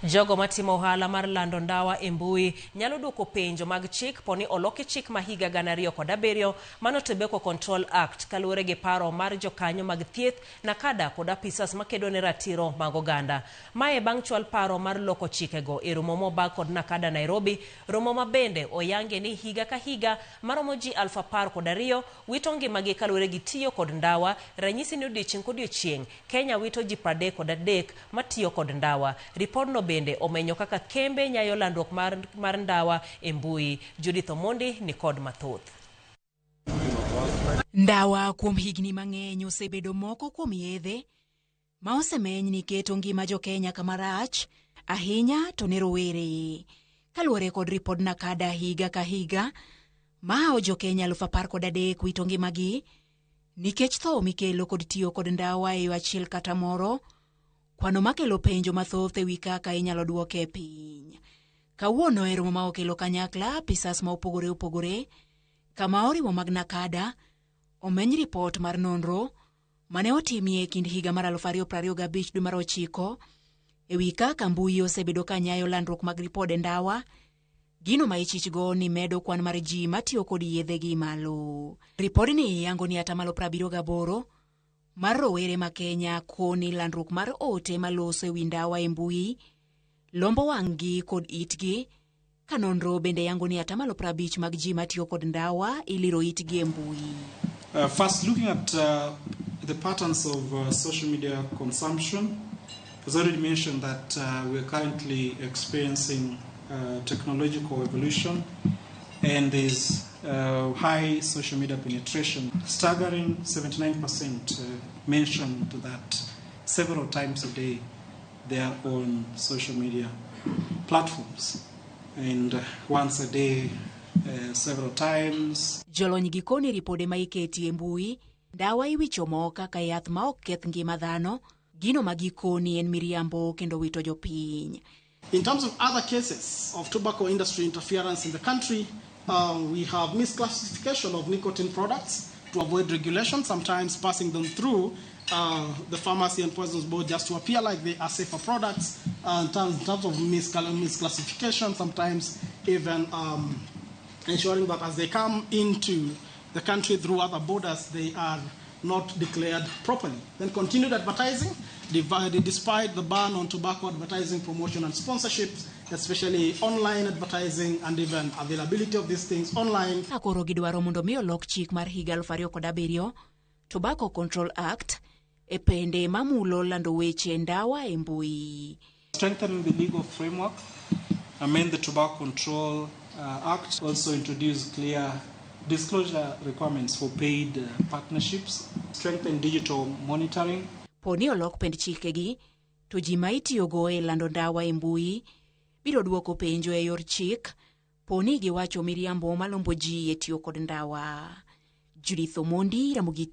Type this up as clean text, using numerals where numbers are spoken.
Jogo matimo ohala mar lando ndawa e mbui nyalo duoko penjo mag chik poni oloki chik ma higa 2007 mano Tobacco Control Act kaluwore gi paro mar jokanyo mag thieth nakada kod apisas makedo ne ratiro mag oganda. Mae bang' chwal paro mar loko chikego e romo mobag kod nakada Nairobi, romo mabende oyange ni higa ka higa maromo ji 10,012 wito ngimagi kaluwore gi tiyo kod ndawa. Ranyisi ni odiochieng' kodiochieng' Kenya wito ji 33 matiyo kod ndawa. Ripodno bende omenyo kaka kembe nyayo landruok mar ndawa e mbui. Judith Omondi ni kod mathoth. Ndawa kuom higni mang'eny osebedo moko kuom yedhe ma osemeny ni keto ngima jo Kenya kamarach ahinya to ne rowere. Kaluwore kod ripod nakada higa ka higa ma jo Kenya 10,013 wito ngimagi nikech tho mikelo kod tiyo kod ndawa e achiel kata moro. Kwano makelo penjo mathoth ewi kaka inyalo duoke piny. Kawuono e romo ma okelo kanyakla apisas ma opogore kama oriwo mag nakada omeny ripot mar nonro mane otimie kind higa mar 2025 dwe mar 9 ewi kaka mbui osebedo kanyayo landruok mag ripode ndawa, gino ma ichichgo ni medo kwan mar ji matiyo kod yedhegi malo. Ripodni yango ni 78% mar rowere ma Kenya koni landruok mar ote maloso ewi ndawa e mbui lombo wang'gi kod itgi, ka nonro bende yango ni 50% mag ji matiyo kod ndawa iliro itgi e mbui. First, looking at the patterns of social media consumption, as already mentioned that we're currently experiencing technological evolution and there's high social media penetration. Staggering 79% mentioned that several times a day they are on social media platforms, and once a day, several times. Jolony gikoni ripode ma iketi e mbui ndawa iwicho mo kaka yath ma ok keth ngima dhano, gino ma gikoni en miriambo kendo wito jopiny. In terms of other cases of tobacco industry interference in the country, we have misclassification of nicotine products to avoid regulation, sometimes passing them through the Pharmacy and Poisons Board just to appear like they are safer products. In terms of misclassification, sometimes even ensuring that as they come into the country through other borders, they are not declared properly. Then continued advertising, despite the ban on tobacco advertising, promotion and sponsorships, especially online advertising and even availability of these things online. Akoro gidwaro mondo mi olok chik mar higa 2007 Tobacco Control Act e pende mamulo lando weche ndawa e mbui. Strengthening the legal framework, amend the Tobacco Control Act, also introduce clear disclosure requirements for paid partnerships, strengthen digital monitoring. Poni olok pend chikegi, to ji ma itiyogo e lando ndawa e mbui biro duoko penjo e yor chik poni giwacho miriambo malombo ji e tiyo kod ndawa. Judith Omondi, Ramogi.